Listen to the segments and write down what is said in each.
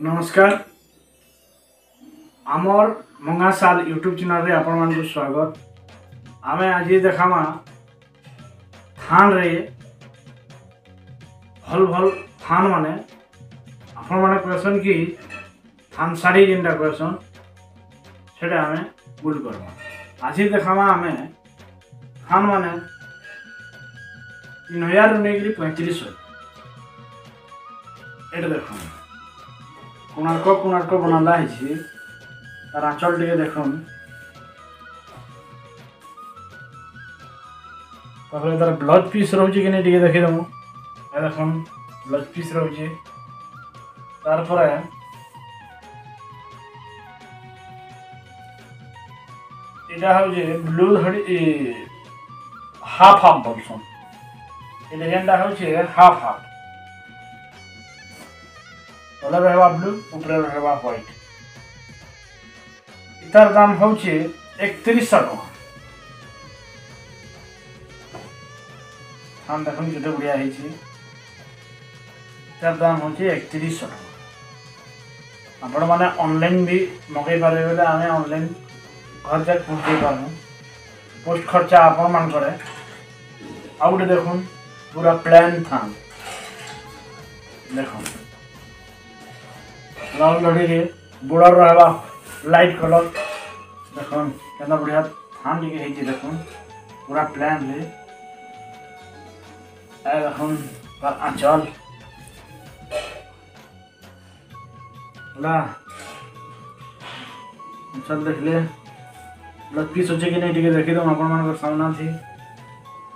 नमस्कार आमर मंगा साल यूट्यूब चैनल रे आपण मान स्वागत। आमे आज देखामा थान रे भल भल थान माने आपण माने क्वेश्चन की थान साड़ी जेनटा क्वेश्चन सेटा आमे बुल करबा। आज देखामा आमे थान माने 3000 नेगरी 3500 एटा देखामा कोणार्क बनाला है तार आंचल टे देखन तार ब्लाउज पीस रोचे कि नहीं देखीदमु देखन ब्लाउज पीस रोचे तार पर इटा हो जे ब्लू धड़ी हाफ हाफ बोलसन इटा जेंडा हो जे हाफ हाफ तले रहबा ब्लू ऊपर रहबा व्हाइट इतार दाम होचे 3100 टका। हम देखन केते बढ़िया हेछि इतार दाम होचे 3100 टका। आपण माने ऑनलाइन भी मगै पारे बेले आमे ऑनलाइन घर जा पोस्ट दे पारनु पोस्ट खर्चा आपण मान करे आउट देखन पूरा प्लान था देखन लाल लड़ी रे बॉर्डर रहबा लाइट कलर देखन केना बढ़िया थान लिखे हेछि देखन पूरा प्लान रे आ देखन पर आंचल ला आंचल देखले ब्लाउज पीस होचे कि नहीं टिके देखि दम आपण मान को सामना थी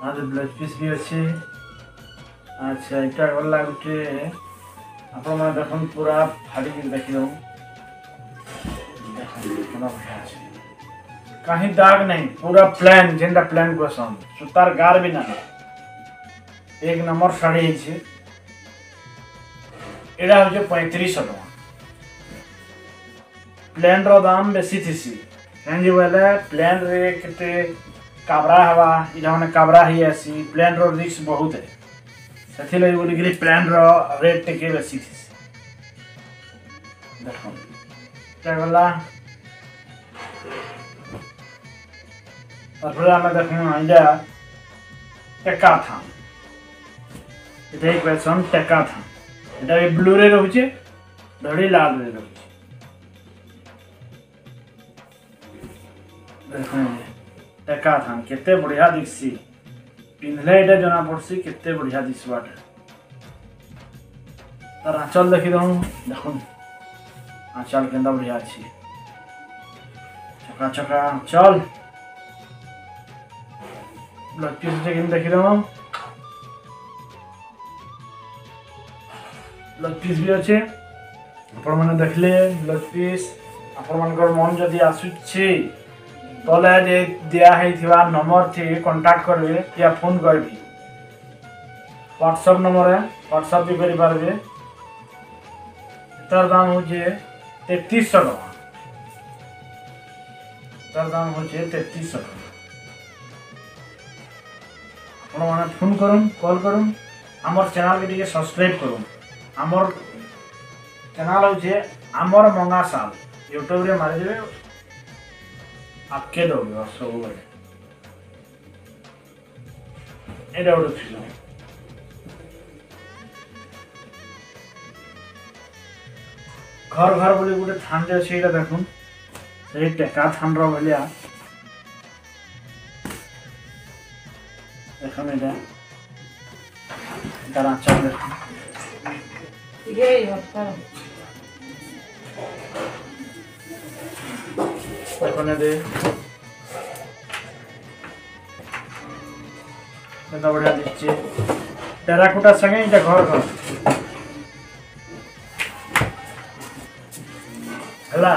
आज ब्लाउज पीस भी अच्छे। अच्छा इटा गला गुटे आपण माने देखन पूरा फाड़ी के देखि दो कहीं दाग नहीं पूरा प्लान जेंडा प्लान क्वेश्चन सुतार गार भी ना एक नंबर साड़ी है एडा हो 3500 टका। प्लान रो दाम बेसी थीसी कांजी वाला प्लान रे केते काबरा हवा इजा माने काबरा ही आसी प्लान रो रिस्क बहुत है सथि लई बोली कि प्लान रो रेट टेके बेसी थीसी देखो क्या गला और फिर हमें देखना आइजा टेका था इधर एक क्वेश्चन टेका था इधर ये ब्लू रे रहउचे धड़ी लाल रे रहउचे देखो टेका था केते बढ़िया दिखसी पिनले एटा जना पड़सी केते बढ़िया दिसबाटे तार आंचल देखि दहु देखो आंचल केंदा बढ़िया अछि चका चका आंचल ब्लाउज पीस जे देखि दहु ब्लाउज पीस भी अच्छे आपण माने देखले ब्लाउज पीस आपण मानकर मन जदी आसुछि तले जे दिया हेथिबा नंबर थी कांटेक्ट करबे या फोन करबे व्हाट्सएप नंबर है व्हाट्सएप भी करि पारबे। तार दाम हो जे 3300 टका। तार दाम हो जे 3300 टका। आपण माने फोन करूं कॉल करूं हमर चैनल के सब्सक्राइब करूं हमर चैनल हो जे हमर मंगा साल यूट्यूब रे मारि देबे आपके लोग सब एटा उड़ घर घर बोली गोटे थान जे अछि एटा देखुन ए टेका थान रो भलिया देखम एटा तारा चल देखुन ये होता कोने दे केता बढ़िया दिसचे टेराकोटा संगे इटा घर घर हला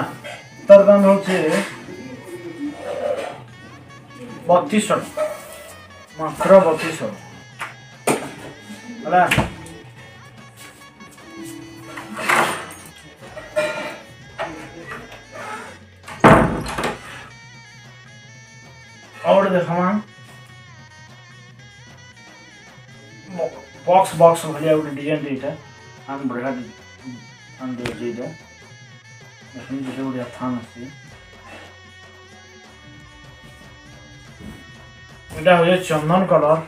तर दाम होचे 3200 मात्र 3200 हला और देखमा बॉक्स बॉक्स भलिया गोटे डिजाइन देटा हम बढ़िया थान दिए देखिए जेटे बढ़िया थान अच्छी এটা হচ্ছে চন্দন কালার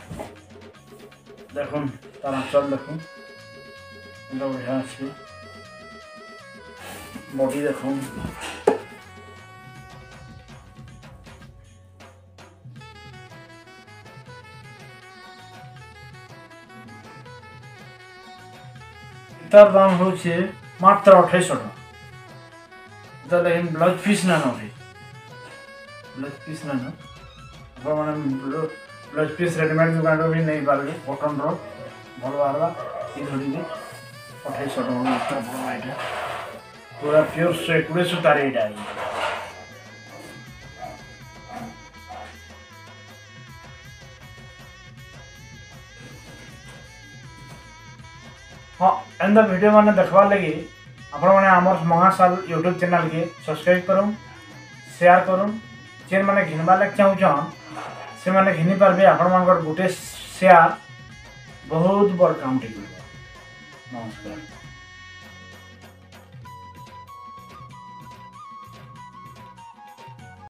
দেখুন তার আঁচল দেখুন এটা बढ़िया আছে বডি দেখুন তার দাম হচ্ছে মাত্র 2800 টাকা এটা লেকিন ব্লাউজ পিস না নয় ब्लाउज पीस ना मैंने ब्लाउज पीस रेडीमेड दुकान भी नहीं पारे कटन भल बाहर ये धड़ी 2800 टाइम पूरा प्योर सेकुड़े सूतार यहाँ हाँ एंड वीडियो मैंने देखवार लगी आपण मैंने आम महासाल यूट्यूब चैनल के सब्सक्राइब करूँ शेयर करूँ जेन मैंने घिनबार लगे चाहून से मैंने घिनी पारे आपण मान गोटे शेयर बहुत बड़ काम टे नमस्कार।